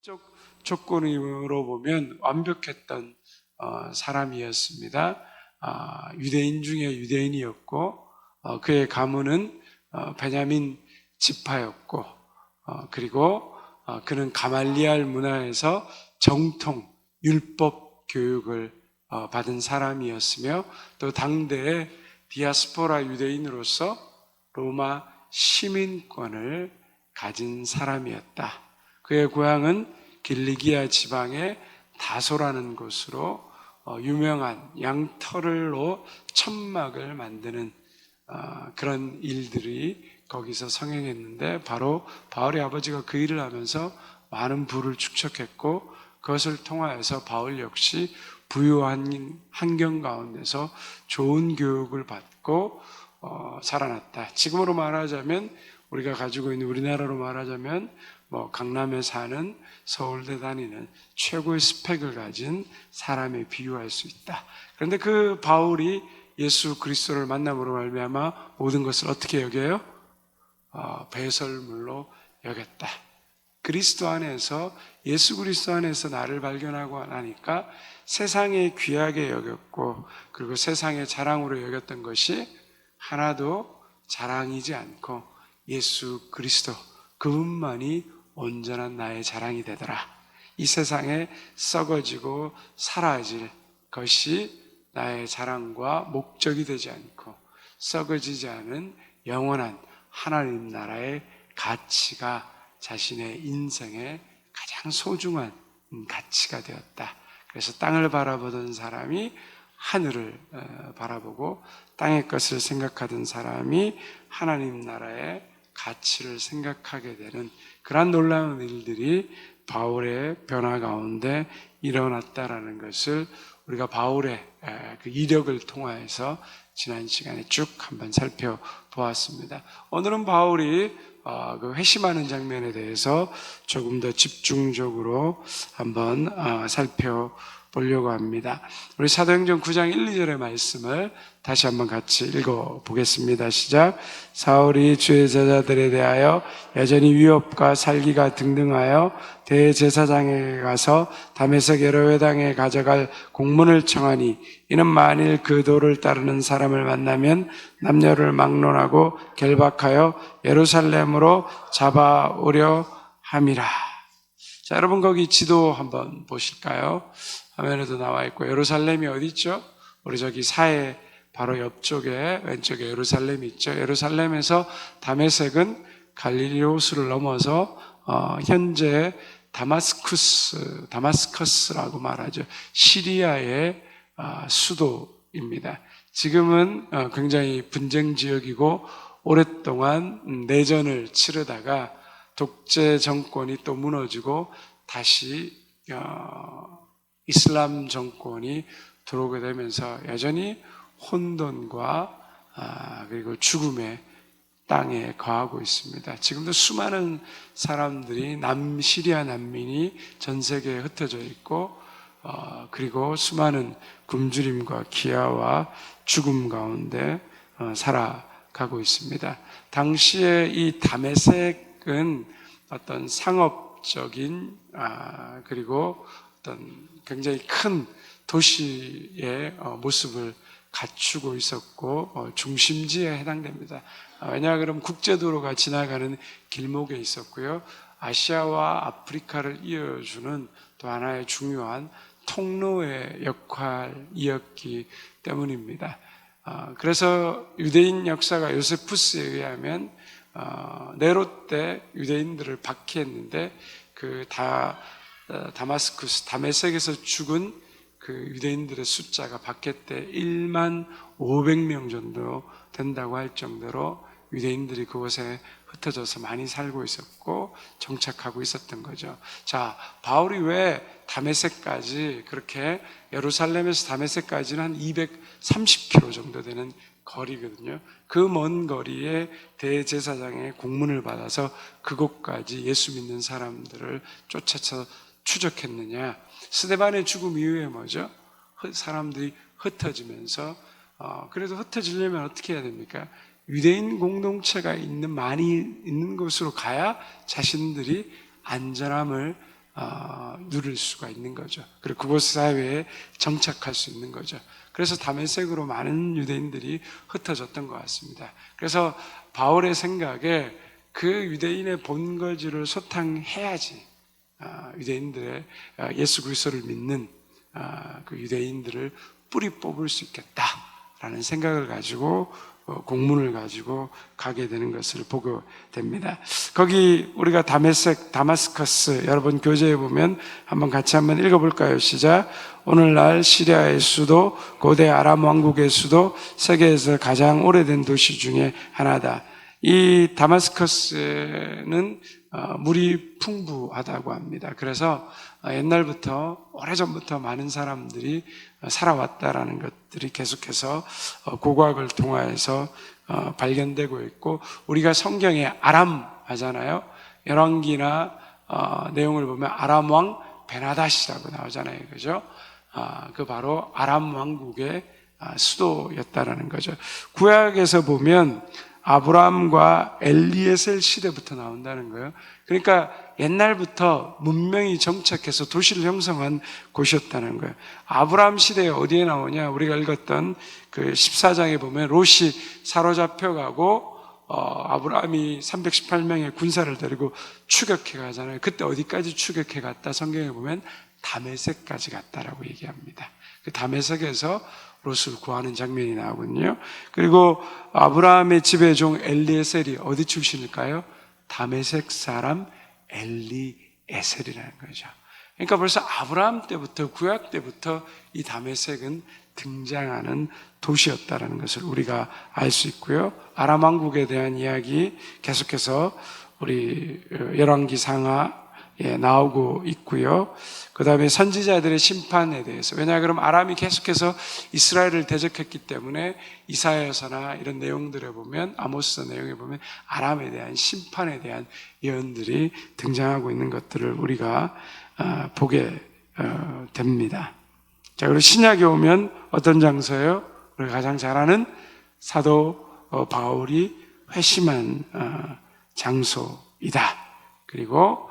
쪽 조건으로 보면 완벽했던 사람이었습니다. 유대인 중에 유대인이었고 그의 가문은 베냐민 지파였고 그리고 그는 가말리알 문화에서 정통 율법 교육을 받은 사람이었으며 또 당대의 디아스포라 유대인으로서 로마 시민권을 가진 사람이었다. 그의 고향은 길리기아 지방의 다소라는 곳으로 유명한 양털로 천막을 만드는 그런 일들이 거기서 성행했는데, 바로 바울의 아버지가 그 일을 하면서 많은 부를 축적했고 그것을 통하여서 바울 역시 부유한 환경 가운데서 좋은 교육을 받고 살아났다. 지금으로 말하자면, 우리가 가지고 있는 우리나라로 말하자면 강남에 사는, 서울대 다니는 최고의 스펙을 가진 사람에 비유할 수 있다. 그런데 그 바울이 예수 그리스도를 만남으로 말미암아 모든 것을 어떻게 여겨요? 배설물로 여겼다. 그리스도 안에서, 예수 그리스도 안에서 나를 발견하고 나니까 세상에 귀하게 여겼고, 그리고 세상의 자랑으로 여겼던 것이 하나도 자랑이지 않고 예수 그리스도 그분만이 온전한 나의 자랑이 되더라. 이 세상에 썩어지고 사라질 것이 나의 자랑과 목적이 되지 않고, 썩어지지 않은 영원한 하나님 나라의 가치가 자신의 인생의 가장 소중한 가치가 되었다. 그래서 땅을 바라보던 사람이 하늘을 바라보고, 땅의 것을 생각하던 사람이 하나님 나라의 가치를 생각하게 되는 그러한 놀라운 일들이 바울의 변화 가운데 일어났다라는 것을 우리가 바울의 그 이력을 통하여서 지난 시간에 쭉 한번 살펴보았습니다. 오늘은 바울이 그 회심하는 장면에 대해서 조금 더 집중적으로 한번 살펴보려고 합니다. 우리 사도행전 9장 1, 2절의 말씀을 다시 한번 같이 읽어보겠습니다. 시작. 사울이 주의 제자들에 대하여 여전히 위협과 살기가 등등하여 대제사장에게 가서 다메섹 여러 회당에 가져갈 공문을 청하니, 이는 만일 그 도를 따르는 사람을 만나면 남녀를 막론하고 결박하여 예루살렘으로 잡아오려 함이라. 자, 여러분 거기 지도 한번 보실까요? 화면에도 나와 있고, 예루살렘이 어디 있죠? 우리 저기 사해 바로 옆쪽에 왼쪽에 예루살렘이 있죠. 예루살렘에서 다메섹은 갈릴리 호수를 넘어서 현재 다마스커스라고 말하죠. 시리아의 수도입니다. 지금은 굉장히 분쟁 지역이고, 오랫동안 내전을 치르다가 독재 정권이 또 무너지고 다시 이슬람 정권이 들어오게 되면서 여전히 혼돈과 그리고 죽음의 땅에 거하고 있습니다. 지금도 수많은 사람들이 남시리아 난민이 전 세계에 흩어져 있고, 그리고 수많은 굶주림과 기아와 죽음 가운데 살아가고 있습니다. 당시에 이 다메섹은 어떤 상업적인 그리고 어떤 굉장히 큰 도시의 모습을 갖추고 있었고 중심지에 해당됩니다. 왜냐하면 국제도로가 지나가는 길목에 있었고요, 아시아와 아프리카를 이어주는 또 하나의 중요한 통로의 역할이었기 때문입니다. 그래서 유대인 역사가 요세푸스에 의하면 네로 때 유대인들을 박해했는데, 그 다메섹에서 죽은 그 유대인들의 숫자가 박해 때 1만 500명 정도 된다고 할 정도로 유대인들이 그곳에 흩어져서 많이 살고 있었고 정착하고 있었던 거죠. 자, 바울이 왜 다메섹까지, 그렇게 예루살렘에서 다메섹까지는 한 230km 정도 되는 거리거든요. 그 먼 거리에 대제사장의 공문을 받아서 그곳까지 예수 믿는 사람들을 쫓아서 추적했느냐? 스데반의 죽음 이후에 뭐죠? 사람들이 흩어지면서 그래도 흩어지려면 어떻게 해야 됩니까? 유대인 공동체가 많이 있는 곳으로 가야 자신들이 안전함을 누릴 수가 있는 거죠. 그리고 그곳 사회에 정착할 수 있는 거죠. 그래서 다메섹으로 많은 유대인들이 흩어졌던 것 같습니다. 그래서 바울의 생각에 그 유대인의 본거지를 소탕해야지 유대인들의 예수 그리스도를 믿는 그 유대인들을 뿌리 뽑을 수 있겠다라는 생각을 가지고 공문을 가지고 가게 되는 것을 보게 됩니다. 거기 우리가 다마스커스 여러분 교재에 보면 같이 한번 읽어볼까요? 시작. 오늘날 시리아의 수도, 고대 아람 왕국의 수도, 세계에서 가장 오래된 도시 중에 하나다. 이 다마스커스는 물이 풍부하다고 합니다. 그래서 옛날부터 오래전부터 많은 사람들이 살아왔다라는 것들이 계속해서 고고학을 통하여서 발견되고 있고, 우리가 성경에 아람 하잖아요. 열왕기나 내용을 보면 아람 왕 베나닷이라고 나오잖아요. 그죠? 그 바로 아람 왕국의 수도였다라는 거죠. 구약에서 보면 아브라함과 엘리에셀 시대부터 나온다는 거예요. 그러니까 옛날부터 문명이 정착해서 도시를 형성한 곳이었다는 거예요. 아브라함 시대에 어디에 나오냐? 우리가 읽었던 그 14장에 보면 롯이 사로잡혀가고 아브라함이 318명의 군사를 데리고 추격해 가잖아요. 그때 어디까지 추격해 갔다? 성경에 보면 다메섹까지 갔다라고 얘기합니다. 그 다메섹에서 롯을 구하는 장면이 나오거든요. 그리고 아브라함의 집의 종 엘리에셀이 어디 출신일까요? 다메섹 사람 엘리에셀이라는 거죠. 그러니까 벌써 아브라함 때부터, 구약 때부터 이 다메섹은 등장하는 도시였다는 것을 우리가 알 수 있고요. 아람 왕국에 대한 이야기 계속해서 우리 열왕기 상하에 나오고 있고요. 그 다음에 선지자들의 심판에 대해서, 왜냐하면 아람이 계속해서 이스라엘을 대적했기 때문에 이사야서나 이런 내용들에 보면, 아모스 내용에 보면 아람에 대한 심판에 대한 예언들이 등장하고 있는 것들을 우리가 보게 됩니다. 자, 그리고 신약에 오면 어떤 장소예요? 우리가 가장 잘 아는 사도 바울이 회심한 장소이다. 그리고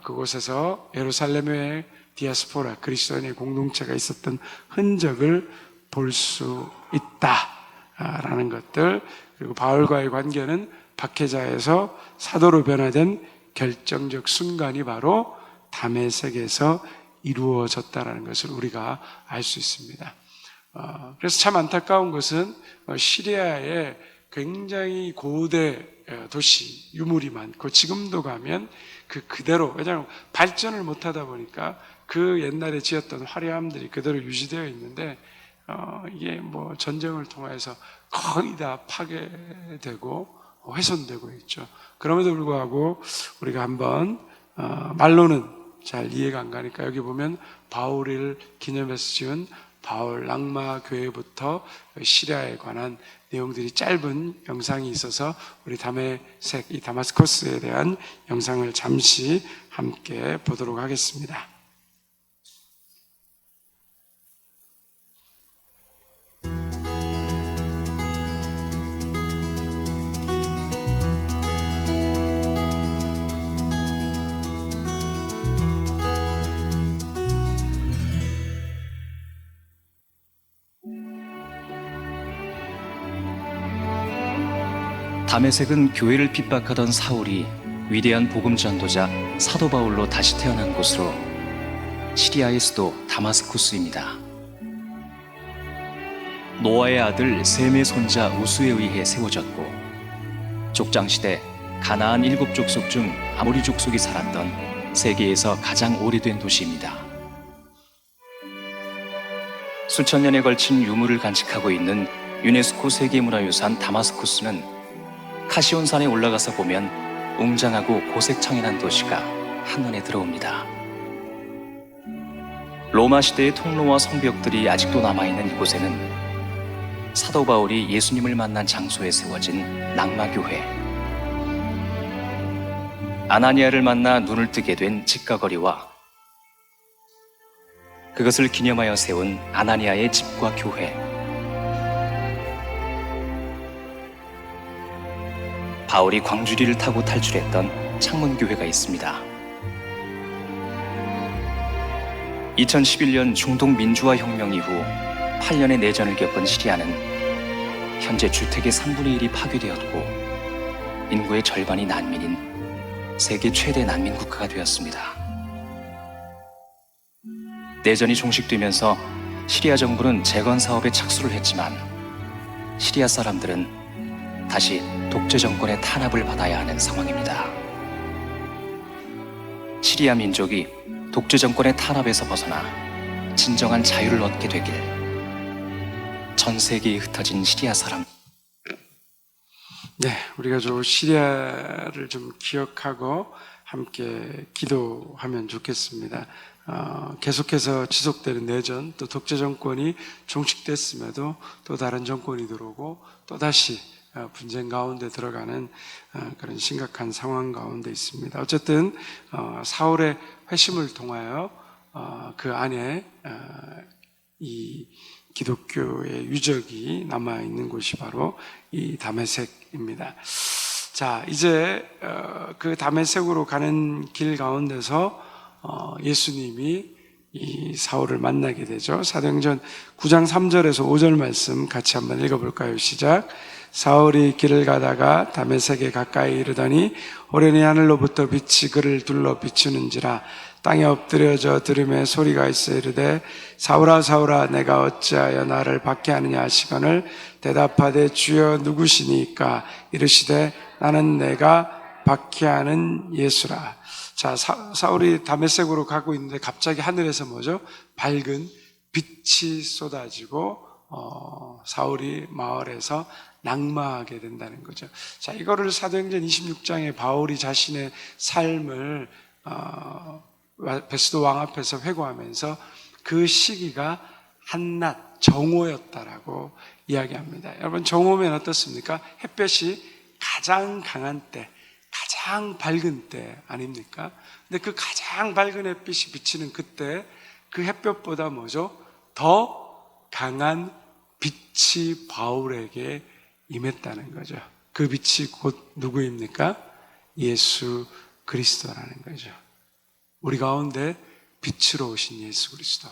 그곳에서 예루살렘의 디아스포라, 그리스도인의 공동체가 있었던 흔적을 볼 수 있다라는 것들, 그리고 바울과의 관계는 박해자에서 사도로 변화된 결정적 순간이 바로 다메섹에서 이루어졌다는 것을 우리가 알 수 있습니다. 그래서 참 안타까운 것은 시리아에 굉장히 고대 도시, 유물이 많고 지금도 가면 그대로, 왜냐하면 발전을 못하다 보니까 그 옛날에 지었던 화려함들이 그대로 유지되어 있는데 이게 뭐 전쟁을 통해서 거의 다 파괴되고 훼손되고 있죠. 그럼에도 불구하고 우리가 한번 말로는 잘 이해가 안 가니까 여기 보면 바울을 기념해서 지은 바울 랑마 교회부터 시리아에 관한 내용들이 짧은 영상이 있어서 우리 다메섹, 이 다마스커스에 대한 영상을 잠시 함께 보도록 하겠습니다. 다메섹은 교회를 핍박하던 사울이 위대한 복음 전도자 사도 바울로 다시 태어난 곳으로 시리아의 수도 다마스쿠스입니다. 노아의 아들 셈의 손자 우스에 의해 세워졌고, 족장시대 가나안 7족속 중 아모리 족속이 살았던 세계에서 가장 오래된 도시입니다. 수천 년에 걸친 유물을 간직하고 있는 유네스코 세계문화유산 다마스쿠스는 카시온산에 올라가서 보면 웅장하고 고색청연한 도시가 한눈에 들어옵니다. 로마 시대의 통로와 성벽들이 아직도 남아있는 이곳에는 사도 바울이 예수님을 만난 장소에 세워진 랑마교회, 아나니아를 만나 눈을 뜨게 된 직가거리와 그것을 기념하여 세운 아나니아의 집과 교회, 바울이 광주리를 타고 탈출했던 창문교회가 있습니다. 2011년 중동 민주화 혁명 이후 8년의 내전을 겪은 시리아는 현재 주택의 3분의 1이 파괴되었고 인구의 절반이 난민인 세계 최대 난민 국가가 되었습니다. 내전이 종식되면서 시리아 정부는 재건 사업에 착수를 했지만 시리아 사람들은 다시 독재 정권의 탄압을 받아야 하는 상황입니다. 시리아 민족이 독재 정권의 탄압에서 벗어나 진정한 자유를 얻게 되길 전 세계에 흩어진 시리아 사람. 네, 우리가 좀 시리아를 좀 기억하고 함께 기도하면 좋겠습니다. 계속해서 지속되는 내전, 또 독재 정권이 종식됐음에도 또 다른 정권이 들어오고 또 다시 분쟁 가운데 들어가는 그런 심각한 상황 가운데 있습니다. 어쨌든 사울의 회심을 통하여 그 안에 이 기독교의 유적이 남아 있는 곳이 바로 이 다메섹입니다. 자, 이제 그 다메섹으로 가는 길 가운데서 예수님이 이 사울을 만나게 되죠. 사도행전 9장 3절에서 5절 말씀 같이 한번 읽어볼까요? 시작. 사울이 길을 가다가 다메섹에 가까이 이르더니 호련히 하늘로부터 빛이 그를 둘러 비추는지라 땅에 엎드려져 들음에 소리가 있어 이르되 사울아 사울아 내가 어찌하여 나를 박해하느냐 하시거늘 대답하되 주여 누구시니까 이르시되 나는 내가 박해하는 예수라. 자, 사울이 다메섹으로 가고 있는데 갑자기 하늘에서 뭐죠? 밝은 빛이 쏟아지고 사울이 마을에서 낙마하게 된다는 거죠. 자, 이거를 사도행전 26장에 바울이 자신의 삶을 베스도 왕 앞에서 회고하면서 그 시기가 한낮 정오였다라고 이야기합니다. 여러분, 정오면 어떻습니까? 햇볕이 가장 강한 때, 가장 밝은 때 아닙니까? 근데 그 가장 밝은 햇빛이 비치는 그때 그 햇볕보다 뭐죠? 더 강한 빛이 바울에게 임했다는 거죠. 그 빛이 곧 누구입니까? 예수 그리스도라는 거죠. 우리 가운데 빛으로 오신 예수 그리스도.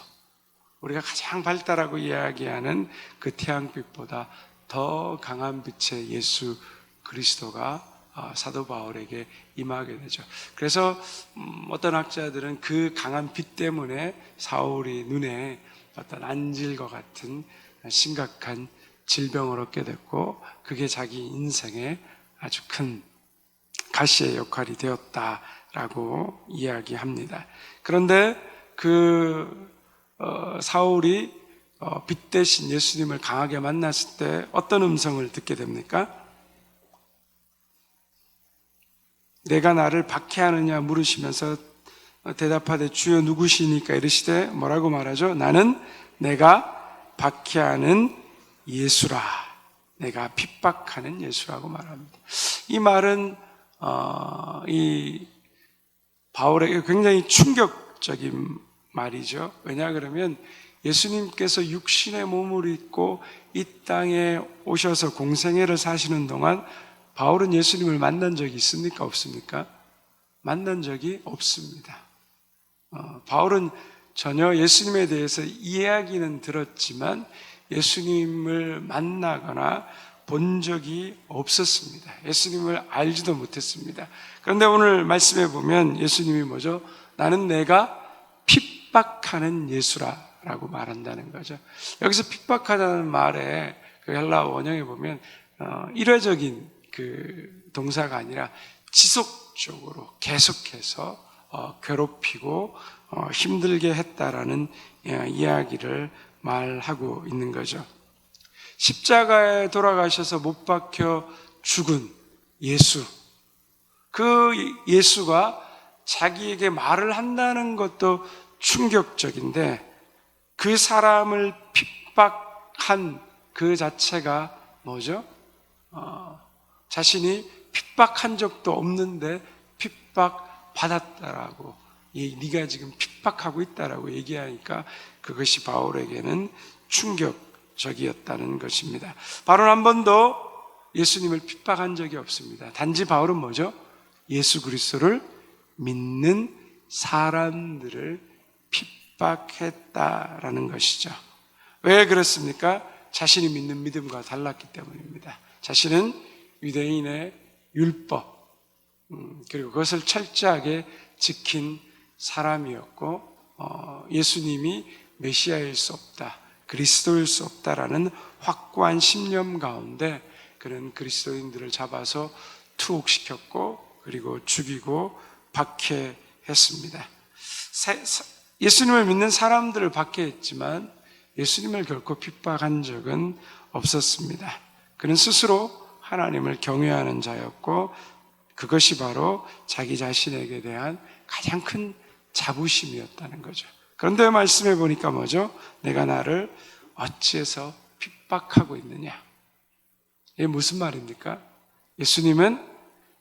우리가 가장 밝다라고 이야기하는 그 태양빛보다 더 강한 빛의 예수 그리스도가 사도 바울에게 임하게 되죠. 그래서 어떤 학자들은 그 강한 빛 때문에 사울이 눈에 어떤 안질과 같은 심각한 질병을 얻게 됐고 그게 자기 인생에 아주 큰 가시의 역할이 되었다라고 이야기합니다. 그런데 사울이 빛 대신 예수님을 강하게 만났을 때 어떤 음성을 듣게 됩니까? 내가 나를 박해하느냐 물으시면서 대답하되 주여 누구시니까 이르시되 뭐라고 말하죠? 나는 내가 박해하는 예수라. 내가 핍박하는 예수라고 말합니다. 이 말은 이 바울에게 굉장히 충격적인 말이죠. 왜냐 그러면 예수님께서 육신의 몸을 입고 이 땅에 오셔서 공생애를 사시는 동안 바울은 예수님을 만난 적이 있습니까? 없습니까? 만난 적이 없습니다. 바울은 전혀 예수님에 대해서 이야기는 들었지만 예수님을 만나거나 본 적이 없었습니다. 예수님을 알지도 못했습니다. 그런데 오늘 말씀해 보면 예수님이 뭐죠? 나는 내가 핍박하는 예수라라고 말한다는 거죠. 여기서 핍박하다는 말에 그 헬라 원형에 보면 일회적인 그 동사가 아니라 지속적으로 계속해서 괴롭히고 힘들게 했다라는 이야기를 말하고 있는 거죠. 십자가에 돌아가셔서 못 박혀 죽은 예수, 그 예수가 자기에게 말을 한다는 것도 충격적인데 그 사람을 핍박한 그 자체가 뭐죠? 자신이 핍박한 적도 없는데 핍박받았다라고, 네가 지금 핍박하고 있다라고 얘기하니까 그것이 바울에게는 충격적이었다는 것입니다. 바울은 한 번도 예수님을 핍박한 적이 없습니다. 단지 바울은 뭐죠? 예수 그리스도를 믿는 사람들을 핍박했다라는 것이죠. 왜 그렇습니까? 자신이 믿는 믿음과 달랐기 때문입니다. 자신은 유대인의 율법 그리고 그것을 철저하게 지킨 사람이었고 예수님이 메시아일 수 없다, 그리스도일 수 없다라는 확고한 신념 가운데 그런 그리스도인들을 잡아서 투옥시켰고 그리고 죽이고 박해했습니다. 예수님을 믿는 사람들을 박해했지만 예수님을 결코 핍박한 적은 없었습니다. 그는 스스로 하나님을 경외하는 자였고 그것이 바로 자기 자신에게 대한 가장 큰 자부심이었다는 거죠. 그런데 말씀해 보니까 뭐죠? 내가 나를 어찌해서 핍박하고 있느냐? 이게 무슨 말입니까? 예수님은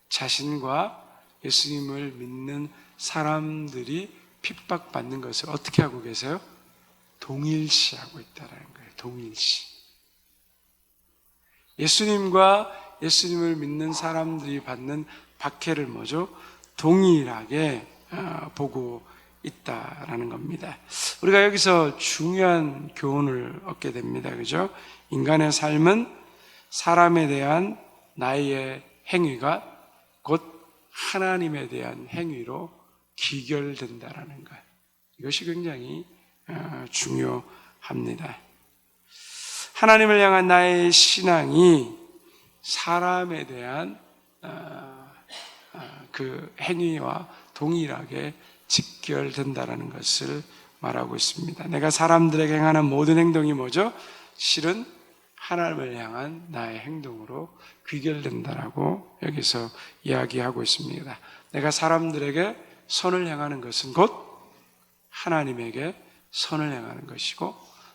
자신과 예수님을 믿는 사람들이 핍박받는 것을 어떻게 하고 계세요? 동일시하고 있다는 거예요. 동일시. 예수님과 예수님을 믿는 사람들이 받는 박해를 뭐죠? 동일하게 보고 있다라는 겁니다. 우리가 여기서 중요한 교훈을 얻게 됩니다. 그죠? 인간의 삶은 사람에 대한 나의 행위가 곧 하나님에 대한 행위로 귀결된다라는 것. 이것이 굉장히 중요합니다. 하나님을 향한 나의 신앙이 사람에 대한 그 행위와 동일하게 직결된다라는 것을 말하고 있습니다. 내가 사람들에게 행하는 모든 행동이 뭐죠? 실은 하나님을 향한 나의 행동으로 귀결된다라고 여기서 이야기하고 있습니다. 내가 사람들에게 선을 행하는 것은 곧 하나님에게 선을 행하는 것이고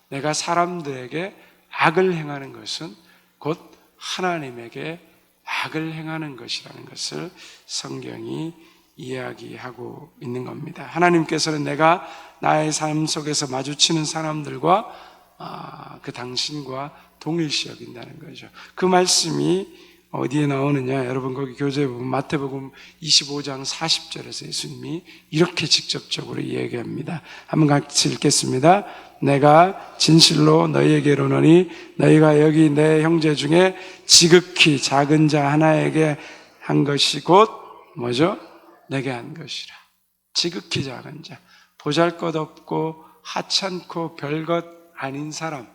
내가 사람들에게 악을 행하는 것은 곧 하나님에게 악을 행하는 것이라는 것을 성경이 이야기하고 있는 겁니다. 하나님께서는 내가 나의 삶 속에서 마주치는 사람들과 그 당신과 동일시 여긴다는 거죠. 그 말씀이 어디에 나오느냐? 여러분 거기 교재에 보면 마태복음 25장 40절에서 예수님이 이렇게 직접적으로 이야기합니다. 한번 같이 읽겠습니다. 내가 진실로 너희에게 이르노니 너희가 여기 내 형제 중에 지극히 작은 자 하나에게 한 것이 곧 뭐죠? 내게 한 것이라. 지극히 작은 자, 보잘것없고 하찮고 별것 아닌 사람,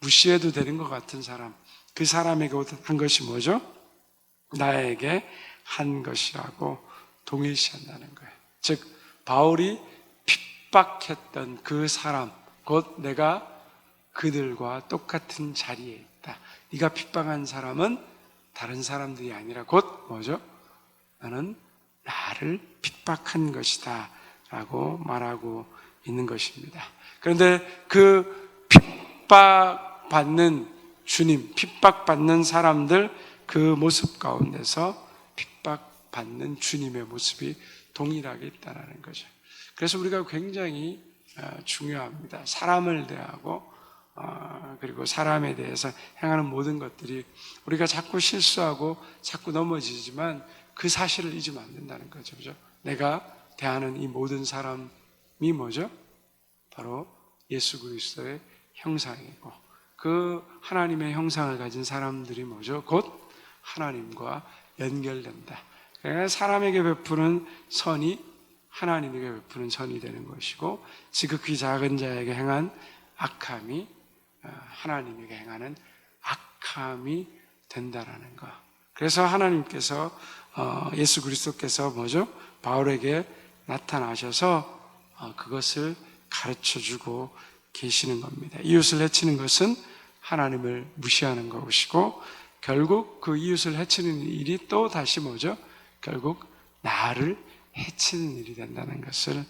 무시해도 되는 것 같은 사람, 그 사람에게 한 것이 뭐죠? 나에게 한 것이라고 동일시한다는 거예요. 즉 바울이 핍박했던 그 사람, 곧 내가 그들과 똑같은 자리에 있다. 네가 핍박한 사람은 다른 사람들이 아니라 곧 뭐죠? 나는 나를 핍박한 것이다 라고 말하고 있는 것입니다. 그런데 그 핍박받는 주님, 핍박받는 사람들 그 모습 가운데서 핍박받는 주님의 모습이 동일하게 있다는 거죠. 그래서 우리가 굉장히 중요합니다. 사람을 대하고 그리고 사람에 대해서 행하는 모든 것들이 우리가 자꾸 실수하고 자꾸 넘어지지만 그 사실을 잊으면 안 된다는 거죠. 그죠? 내가 대하는 이 모든 사람이 뭐죠? 바로 예수 그리스도의 형상이고 그 하나님의 형상을 가진 사람들이 뭐죠? 곧 하나님과 연결된다. 그러니까 사람에게 베푸는 선이 하나님에게 베푸는 선이 되는 것이고 지극히 작은 자에게 행한 악함이 하나님에게 행하는 악함이 된다라는 것. 그래서 하나님께서 예수 그리스도께서 뭐죠? 바울에게 나타나셔서 그것을 가르쳐주고 계시는 겁니다. 이웃을 해치는 것은 하나님을 무시하는 것이고 결국 그 이웃을 해치는 일이 또 다시 뭐죠? 결국 나를 해치는 일이 된다는 것을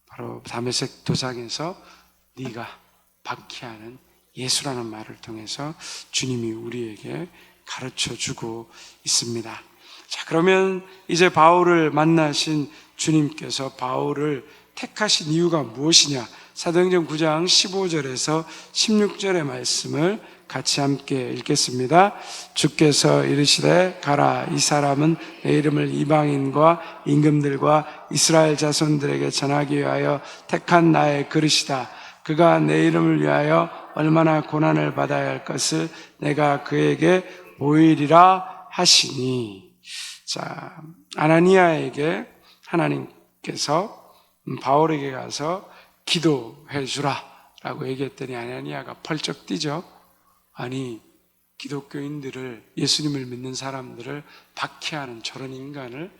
바로 다메섹 도상에서 네가 박해하는 예수라는 말을 통해서 주님이 우리에게 가르쳐주고 있습니다. 자, 그러면 이제 바울을 만나신 주님께서 바울을 택하신 이유가 무엇이냐? 사도행전 9장 15절에서 16절의 말씀을 같이 함께 읽겠습니다. 주께서 이르시되 가라, 이 사람은 내 이름을 이방인과 임금들과 이스라엘 자손들에게 전하기 위하여 택한 나의 그릇이다. 그가 내 이름을 위하여 얼마나 고난을 받아야 할 것을 내가 그에게 보이리라 하시니. 자, 아나니아에게 하나님께서 바울에게 가서 기도해 주라 라고 얘기했더니 아나니아가 펄쩍 뛰죠. 아니, 기독교인들을, 예수님을 믿는 사람들을 박해하는 저런 인간을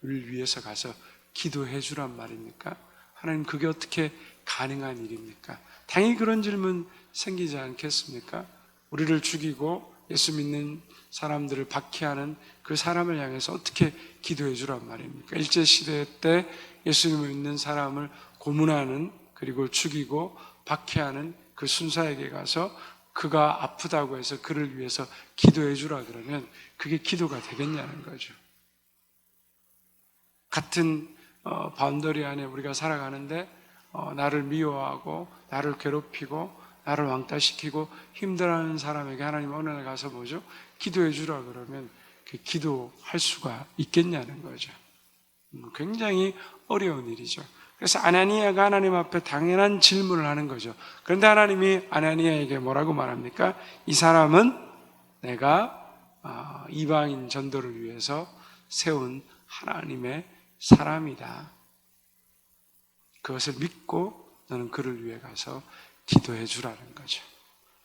위해서 가서 기도해 주란 말입니까? 하나님, 그게 어떻게 가능한 일입니까? 당연히 그런 질문 생기지 않겠습니까? 우리를 죽이고 예수 믿는 사람들을 박해하는 그 사람을 향해서 어떻게 기도해 주란 말입니까? 일제시대 때 예수님을 믿는 사람을 고문하는, 그리고 죽이고 박해하는 그 순사에게 가서 그가 아프다고 해서 그를 위해서 기도해 주라 그러면 그게 기도가 되겠냐는 거죠. 같은 바운더리 안에 우리가 살아가는데 나를 미워하고 나를 괴롭히고 나를 왕따시키고 힘들어하는 사람에게 하나님 어느 날 가서 뭐죠? 기도해 주라 그러면 그 기도할 수가 있겠냐는 거죠. 굉장히 어려운 일이죠. 그래서 아나니아가 하나님 앞에 당연한 질문을 하는 거죠. 그런데 하나님이 아나니아에게 뭐라고 말합니까? 이 사람은 내가 이방인 전도를 위해서 세운 하나님의 사람이다. 그것을 믿고 너는 그를 위해 가서 기도해 주라는 거죠.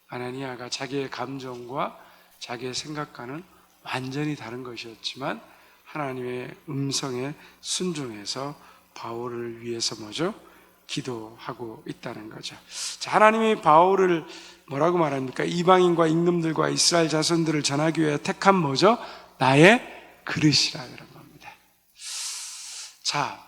아나니아가 자기의 감정과 자기의 생각과는 완전히 다른 것이었지만 하나님의 음성에 순종해서 바울을 위해서 뭐죠? 기도하고 있다는 거죠. 자, 하나님이 바울을 뭐라고 말합니까? 이방인과 임금들과 이스라엘 자손들을 전하기 위해 택한 뭐죠? 나의 그릇이라 그런 겁니다. 자,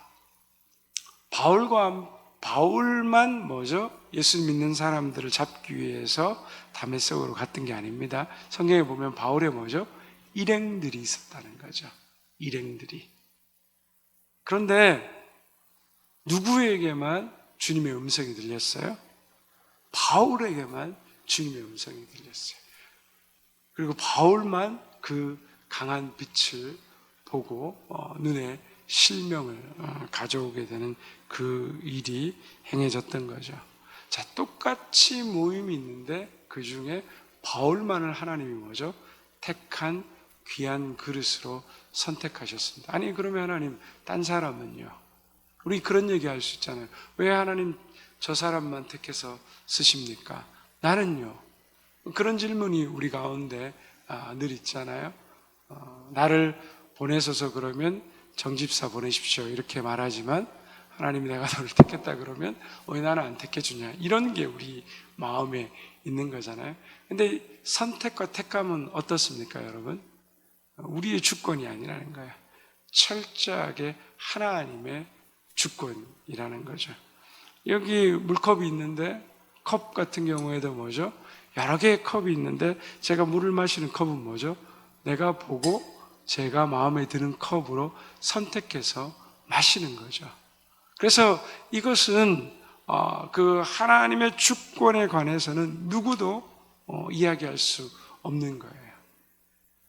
바울만 뭐죠? 예수 믿는 사람들을 잡기 위해서 다메섹으로 갔던 게 아닙니다. 성경에 보면 바울의 뭐죠? 일행들이 있었다는 거죠. 일행들이. 그런데 누구에게만 주님의 음성이 들렸어요? 바울에게만 주님의 음성이 들렸어요. 그리고 바울만 그 강한 빛을 보고 눈에 실명을 가져오게 되는 그 일이 행해졌던 거죠. 자, 똑같이 모임이 있는데 그 중에 바울만을 하나님이 뭐죠? 택한 귀한 그릇으로 선택하셨습니다. 아니, 그러면 하나님, 딴 사람은요? 우리 그런 얘기 할 수 있잖아요. 왜 하나님 저 사람만 택해서 쓰십니까? 나는요? 그런 질문이 우리 가운데 늘 있잖아요. 나를 보내셔서 그러면 정집사 보내십시오 이렇게 말하지만 하나님이 내가 너를 택했다 그러면 왜 나는 안 택해주냐, 이런 게 우리 마음에 있는 거잖아요. 근데 선택과 택감은 어떻습니까, 여러분? 우리의 주권이 아니라는 거예요. 철저하게 하나님의 주권이라는 거죠. 여기 물컵이 있는데 컵 같은 경우에도 뭐죠? 여러 개의 컵이 있는데 제가 물을 마시는 컵은 뭐죠? 내가 보고 제가 마음에 드는 컵으로 선택해서 마시는 거죠. 그래서 이것은 그 하나님의 주권에 관해서는 누구도 이야기할 수 없는 거예요.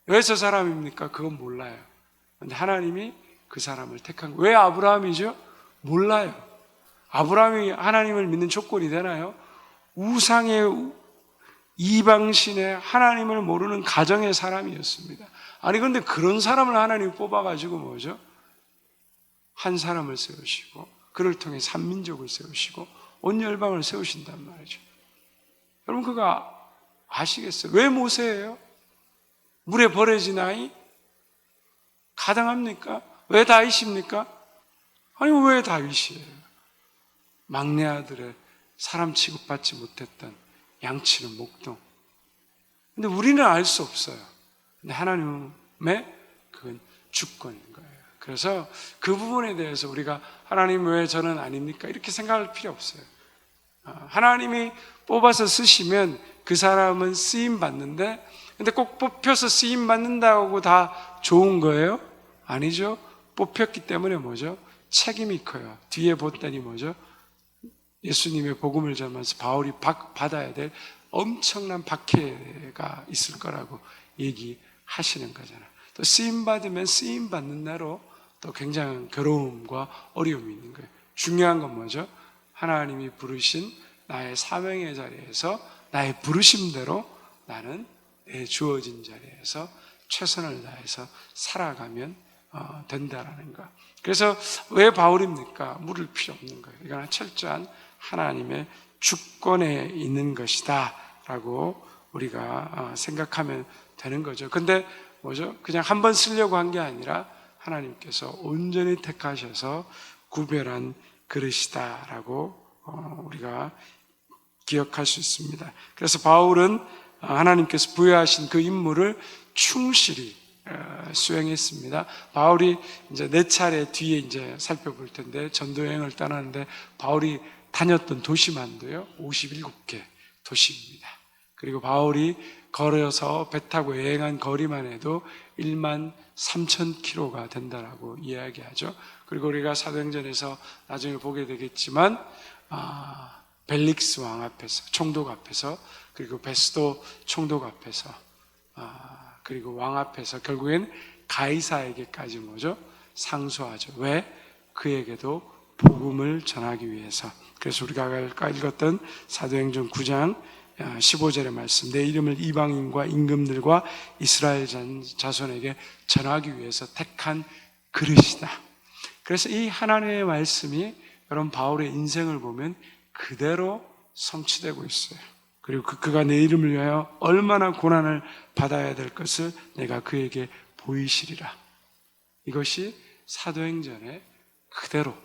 왜 저 사람입니까? 그건 몰라요. 근데 하나님이 그 사람을 택한 거예요. 왜 아브라함이죠? 몰라요. 아브라함이 하나님을 믿는 조건이 되나요? 우상의 이방신의 하나님을 모르는 가정의 사람이었습니다. 아니, 근데 그런 사람을 하나님이 뽑아가지고 뭐죠? 한 사람을 세우시고 그를 통해 삼민족을 세우시고 온 열방을 세우신단 말이죠. 여러분, 그거 아시겠어요? 왜 모세예요? 물에 버려지나이? 가당합니까? 왜 다윗입니까? 아니, 왜 다윗이에요? 막내 아들의 사람 취급받지 못했던 양치는 목동. 근데 우리는 알 수 없어요. 근데 하나님의 그건 주권인 거예요. 그래서 그 부분에 대해서 우리가 하나님 왜 저는 아닙니까? 이렇게 생각할 필요 없어요. 하나님이 뽑아서 쓰시면 그 사람은 쓰임 받는데, 근데 꼭 뽑혀서 쓰임 받는다고 다 좋은 거예요? 아니죠. 뽑혔기 때문에 뭐죠? 책임이 커요. 뒤에 봤더니 뭐죠? 예수님의 복음을 전하면서 바울이 받아야 될 엄청난 박해가 있을 거라고 얘기하시는 거잖아요. 또 쓰임받으면 쓰임받는 대로 또 굉장한 괴로움과 어려움이 있는 거예요. 중요한 건 뭐죠? 하나님이 부르신 나의 사명의 자리에서 나의 부르심대로 나는 내 주어진 자리에서 최선을 다해서 살아가면 된다라는 거. 그래서 왜 바울입니까? 물을 필요 없는 거예요. 이건 철저한 하나님의 주권에 있는 것이다 라고 우리가 생각하면 되는 거죠. 근데 뭐죠? 그냥 한 번 쓰려고 한 게 아니라 하나님께서 온전히 택하셔서 구별한 그릇이다라고 우리가 기억할 수 있습니다. 그래서 바울은 하나님께서 부여하신 그 임무를 충실히 수행했습니다. 바울이 이제 네 차례 뒤에 이제 살펴볼 텐데, 전도 여행을 떠나는데 바울이 다녔던 도시만도요 57개 도시입니다. 그리고 바울이 걸어서 배 타고 여행한 거리만 해도 1만 3천 킬로가 된다라고 이야기하죠. 그리고 우리가 사도행전에서 나중에 보게 되겠지만 벨릭스 왕 앞에서, 총독 앞에서, 그리고 베스도 총독 앞에서, 그리고 왕 앞에서 결국엔 가이사에게까지 뭐죠? 상소하죠. 왜? 그에게도 복음을 전하기 위해서. 그래서 우리가 아까 읽었던 사도행전 9장 15절의 말씀, 내 이름을 이방인과 임금들과 이스라엘 자손에게 전하기 위해서 택한 그릇이다. 그래서 이 하나님의 말씀이 여러분 바울의 인생을 보면 그대로 성취되고 있어요. 그리고 그가 내 이름을 위하여 얼마나 고난을 받아야 될 것을 내가 그에게 보이시리라. 이것이 사도행전에 그대로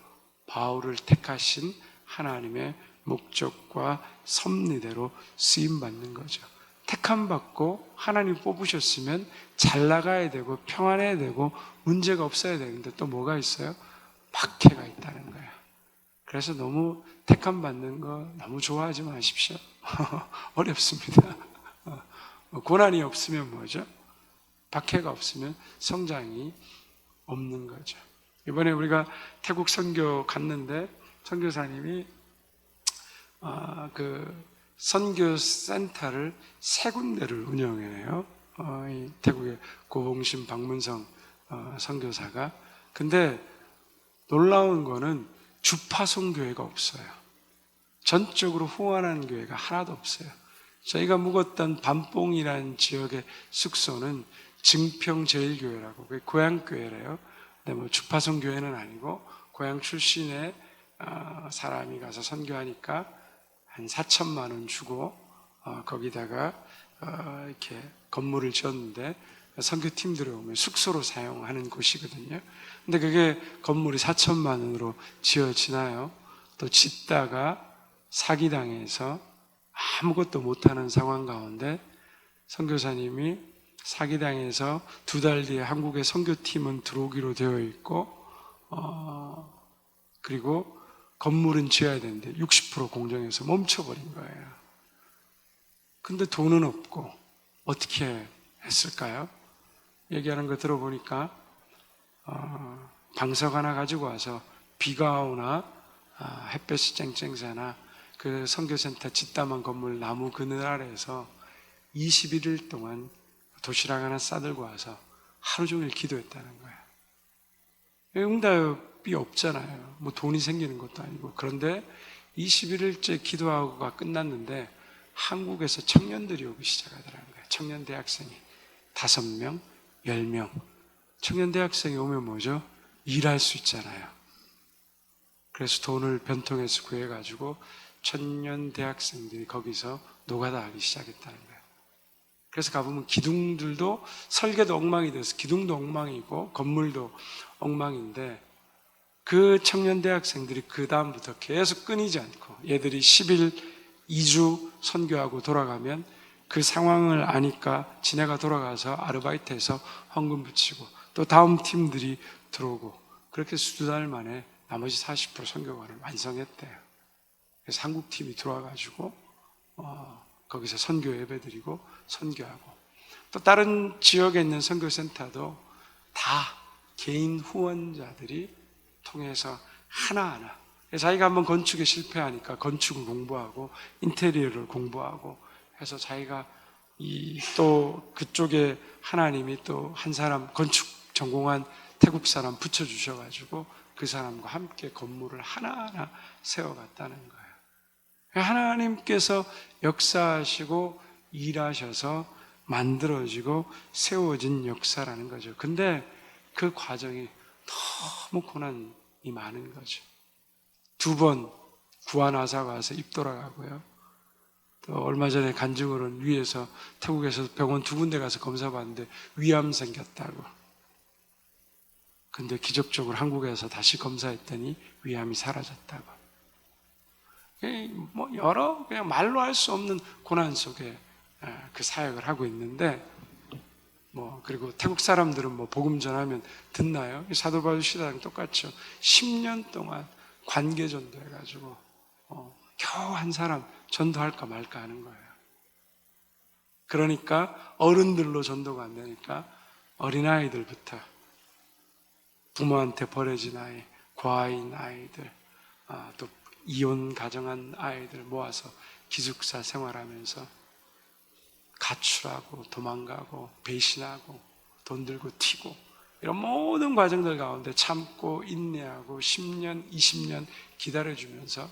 바울을 택하신 하나님의 목적과 섭리대로 쓰임받는 거죠. 택함받고 하나님 뽑으셨으면 잘 나가야 되고 평안해야 되고 문제가 없어야 되는데 또 뭐가 있어요? 박해가 있다는 거예요. 그래서 너무 택함받는 거 너무 좋아하지 마십시오. 어렵습니다. 고난이 없으면 뭐죠? 박해가 없으면 성장이 없는 거죠. 이번에 우리가 태국 선교 갔는데 선교사님이 그 선교 센터를 3군데를 운영해요. 이 태국의 고봉신 박문성 선교사가. 근데 놀라운 거는 주파송 교회가 없어요. 전적으로 후원하는 교회가 하나도 없어요. 저희가 묵었던 반뽕이라는 지역의 숙소는 증평제일교회라고, 그게 고향교회래요. 근데 뭐 주파송 교회는 아니고 고향 출신의 사람이 가서 선교하니까 한 4천만 원 주고 거기다가 이렇게 건물을 지었는데 선교팀들이 오면 숙소로 사용하는 곳이거든요. 근데 그게 건물이 4천만 원으로 지어지나요? 또 짓다가 사기당해서 아무것도 못하는 상황 가운데 선교사님이 사기당해서 2달 뒤에 한국의 선교팀은 들어오기로 되어 있고 그리고 건물은 지어야 되는데 60% 공정에서 멈춰버린 거예요. 근데 돈은 없고 어떻게 했을까요? 얘기하는 거 들어보니까 방석 하나 가지고 와서 비가 오나 햇볕이 쨍쨍새나 그 선교센터 짓다만 건물 나무 그늘 아래에서 21일 동안 도시락 하나 싸들고 와서 하루 종일 기도했다는 거예요. 응답이 없잖아요. 뭐 돈이 생기는 것도 아니고. 그런데 21일째 기도하고가 끝났는데 한국에서 청년들이 오기 시작하더라는 거예요. 청년 대학생이 5명, 10명. 청년 대학생이 오면 뭐죠? 일할 수 있잖아요. 그래서 돈을 변통해서 구해가지고 청년 대학생들이 거기서 노가다 하기 시작했다는 거예요. 그래서 가보면 기둥들도 설계도 엉망이 돼서 기둥도 엉망이고 건물도 엉망인데 그 청년 대학생들이 그 다음부터 계속 끊이지 않고 얘들이 10일 2주 선교하고 돌아가면 그 상황을 아니까 지네가 돌아가서 아르바이트해서 헌금 붙이고 또 다음 팀들이 들어오고 그렇게 수두 달 만에 나머지 40% 선교관을 완성했대요. 그래서 한국 팀이 들어와가지고 거기서 선교 예배드리고 선교하고 또 다른 지역에 있는 선교센터도 다 개인 후원자들이 통해서 하나하나 자기가 한번 건축에 실패하니까 건축을 공부하고 인테리어를 공부하고 해서 자기가 또 그쪽에 하나님이 또 한 사람 건축 전공한 태국 사람 붙여주셔가지고 그 사람과 함께 건물을 하나하나 세워갔다는 거예요. 하나님께서 역사하시고 일하셔서 만들어지고 세워진 역사라는 거죠. 근데 그 과정이 너무 고난이 많은 거죠. 2번 구한의사가 와서 입 돌아가고요. 또 얼마 전에 간증으로는 위에서 태국에서 병원 2군데 가서 검사 받는데 위암 생겼다고. 근데 기적적으로 한국에서 다시 검사했더니 위암이 사라졌다고. 여러 그냥 말로 할 수 없는 고난 속에 그 사역을 하고 있는데, 그리고 태국 사람들은 복음 전하면 듣나요? 사도 바울 시대랑 똑같죠. 10년 동안 관계 전도해가지고 겨우 한 사람 전도할까 말까 하는 거예요. 그러니까 어른들로 전도가 안 되니까 어린아이들부터 부모한테 버려진 아이, 과인 아이들, 또 이혼 가정한 아이들 모아서 기숙사 생활하면서 가출하고 도망가고 배신하고 돈 들고 튀고 이런 모든 과정들 가운데 참고 인내하고 10년, 20년 기다려주면서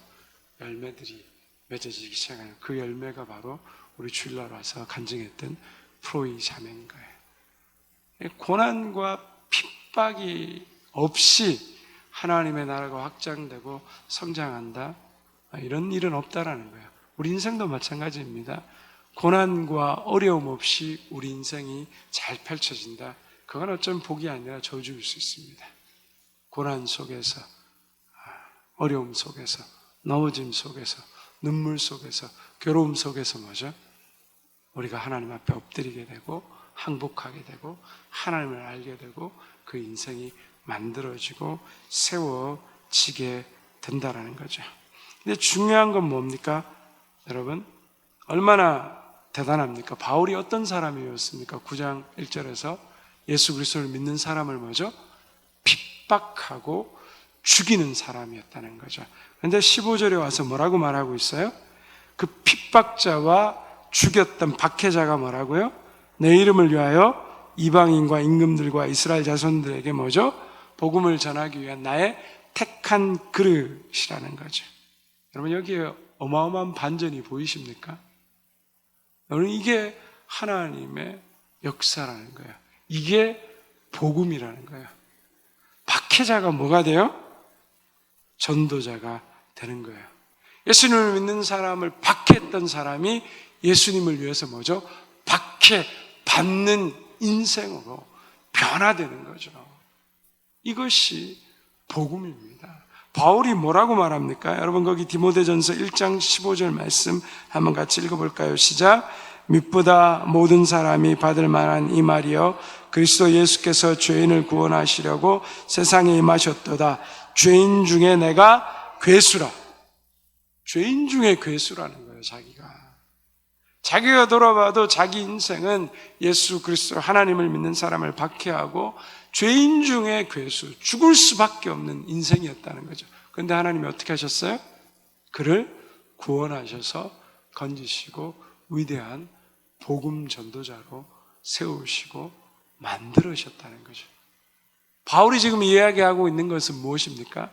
열매들이 맺어지기 시작해요. 그 열매가 바로 우리 주일날 와서 간증했던 프로이 자매인 거예요. 고난과 핍박이 없이 하나님의 나라가 확장되고 성장한다, 이런 일은 없다라는 거예요. 우리 인생도 마찬가지입니다. 고난과 어려움 없이 우리 인생이 잘 펼쳐진다, 그건 어쩌면 복이 아니라 저주일 수 있습니다. 고난 속에서, 어려움 속에서, 넘어짐 속에서, 눈물 속에서, 괴로움 속에서 뭐죠? 우리가 하나님 앞에 엎드리게 되고 항복하게 되고 하나님을 알게 되고 그 인생이 만들어지고 세워지게 된다라는 거죠. 근데 중요한 건 뭡니까? 여러분, 얼마나 대단합니까? 바울이 어떤 사람이었습니까? 9장 1절에서 예수 그리스도를 믿는 사람을 뭐죠? 핍박하고 죽이는 사람이었다는 거죠. 그런데 15절에 와서 뭐라고 말하고 있어요? 그 핍박자와 죽였던 박해자가 뭐라고요? 내 이름을 위하여 이방인과 임금들과 이스라엘 자손들에게 뭐죠? 복음을 전하기 위한 나의 택한 그릇이라는 거죠. 여러분, 여기에 어마어마한 반전이 보이십니까? 여러분, 이게 하나님의 역사라는 거예요. 이게 복음이라는 거예요. 박해자가 뭐가 돼요? 전도자가 되는 거예요. 예수님을 믿는 사람을 박해했던 사람이 예수님을 위해서 뭐죠? 박해받는 인생으로 변화되는 거죠. 이것이 복음입니다. 바울이 뭐라고 말합니까? 여러분, 거기 디모데전서 1장 15절 말씀 한번 같이 읽어볼까요? 시작. 믿보다 모든 사람이 받을 만한 이 말이여, 그리스도 예수께서 죄인을 구원하시려고 세상에 임하셨도다. 죄인 중에 내가 괴수라. 죄인 중에 괴수라는 거예요. 자기가 돌아봐도 자기 인생은 예수 그리스도 하나님을 믿는 사람을 박해하고 죄인 중에 괴수, 죽을 수밖에 없는 인생이었다는 거죠. 그런데 하나님이 어떻게 하셨어요? 그를 구원하셔서 건지시고 위대한 복음 전도자로 세우시고 만들으셨다는 거죠. 바울이 지금 이야기하고 있는 것은 무엇입니까?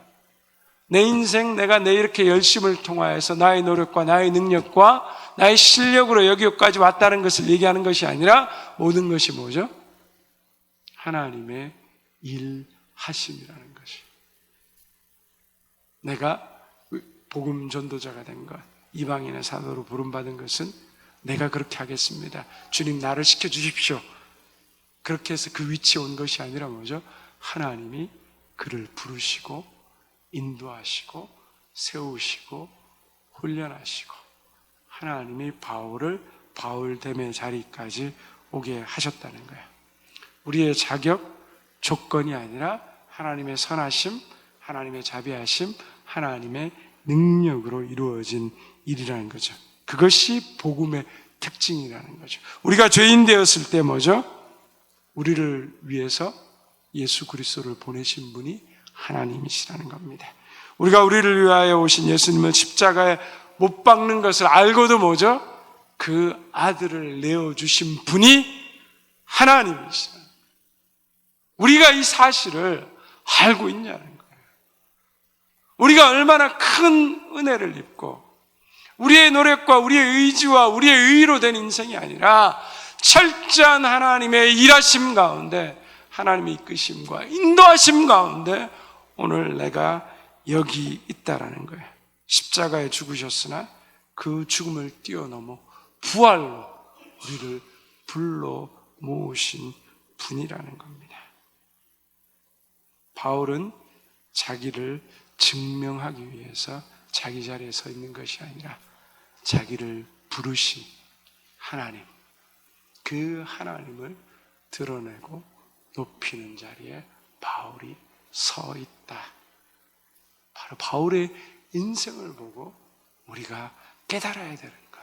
내 인생, 내가 내 이렇게 열심을 통하여서 나의 노력과 나의 능력과 나의 실력으로 여기까지 왔다는 것을 얘기하는 것이 아니라 모든 것이 뭐죠? 하나님의 일하심이라는 것이. 내가 복음 전도자가 된 것, 이방인의 사도로 부름받은 것은 내가 그렇게 하겠습니다. 주님, 나를 시켜주십시오. 그렇게 해서 그 위치에 온 것이 아니라 뭐죠? 하나님이 그를 부르시고 인도하시고 세우시고 훈련하시고 하나님이 바울을 바울됨의 자리까지 오게 하셨다는 거예요. 우리의 자격, 조건이 아니라 하나님의 선하심, 하나님의 자비하심, 하나님의 능력으로 이루어진 일이라는 거죠. 그것이 복음의 특징이라는 거죠. 우리가 죄인 되었을 때 뭐죠? 우리를 위해서 예수 그리스도를 보내신 분이 하나님이시라는 겁니다. 우리가 우리를 위하여 오신 예수님을 십자가에 못 박는 것을 알고도 뭐죠? 그 아들을 내어주신 분이 하나님이시다. 우리가 이 사실을 알고 있냐는 거예요. 우리가 얼마나 큰 은혜를 입고 우리의 노력과 우리의 의지와 우리의 의로 된 인생이 아니라 철저한 하나님의 일하심 가운데, 하나님의 이끄심과 인도하심 가운데 오늘 내가 여기 있다라는 거예요. 십자가에 죽으셨으나 그 죽음을 뛰어넘어 부활로 우리를 불러 모으신 분이라는 겁니다. 바울은 자기를 증명하기 위해서 자기 자리에 서 있는 것이 아니라 자기를 부르신 하나님, 그 하나님을 드러내고 높이는 자리에 바울이 서 있다. 바로 바울의 인생을 보고 우리가 깨달아야 되는 것.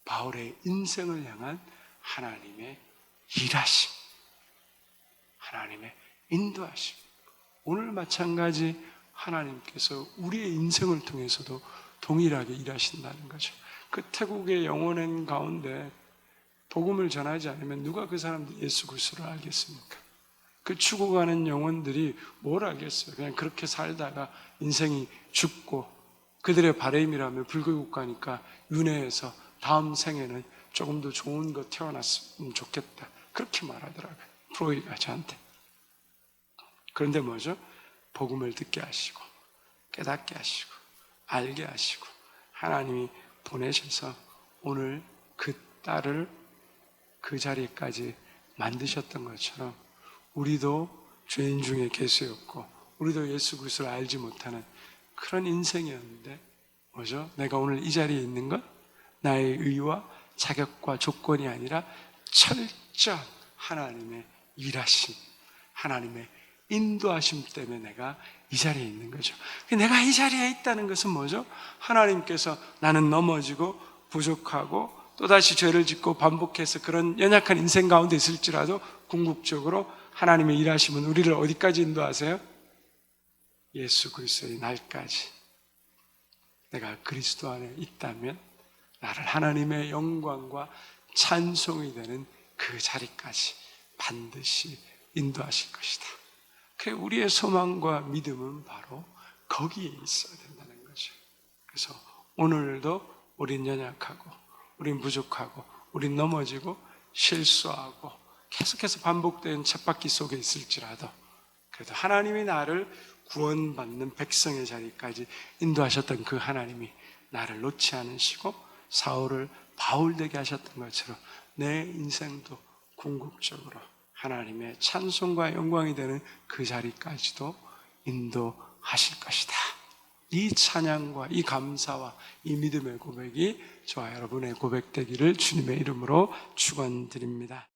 바울의 인생을 향한 하나님의 일하심, 하나님의 인도하심. 오늘 마찬가지 하나님께서 우리의 인생을 통해서도 동일하게 일하신다는 거죠. 그 태국의 영혼의 가운데 복음을 전하지 않으면 누가 그 사람들 예수 그리스도를 알겠습니까? 그 죽어가는 영혼들이 뭘 알겠어요? 그냥 그렇게 살다가 인생이 죽고 그들의 바람이라면 불교국 가니까 윤회해서 다음 생에는 조금 더 좋은 거 태어났으면 좋겠다. 그렇게 말하더라고요. 프로이가 저한테. 그런데 뭐죠? 복음을 듣게 하시고 깨닫게 하시고 알게 하시고 하나님이 보내셔서 오늘 그 딸을 그 자리까지 만드셨던 것처럼 우리도 죄인 중에 괴수였고 우리도 예수 그리스도를 알지 못하는 그런 인생이었는데 뭐죠? 내가 오늘 이 자리에 있는 건 나의 의와 자격과 조건이 아니라 철저한 하나님의 일하심, 하나님의 인도하심 때문에 내가 이 자리에 있는 거죠. 내가 이 자리에 있다는 것은 뭐죠? 하나님께서 나는 넘어지고 부족하고 또다시 죄를 짓고 반복해서 그런 연약한 인생 가운데 있을지라도 궁극적으로 하나님의 일하심은 우리를 어디까지 인도하세요? 예수 그리스도의 날까지. 내가 그리스도 안에 있다면 나를 하나님의 영광과 찬송이 되는 그 자리까지 반드시 인도하실 것이다. 우리의 소망과 믿음은 바로 거기에 있어야 된다는 거죠. 그래서 오늘도 우린 연약하고 우린 부족하고 우린 넘어지고 실수하고 계속해서 반복되는 쳇바퀴 속에 있을지라도 그래도 하나님이 나를 구원받는 백성의 자리까지 인도하셨던 그 하나님이 나를 놓지 않으시고 사울을 바울 되게 하셨던 것처럼 내 인생도 궁극적으로 하나님의 찬송과 영광이 되는 그 자리까지도 인도하실 것이다. 이 찬양과 이 감사와 이 믿음의 고백이 저와 여러분의 고백되기를 주님의 이름으로 축원드립니다.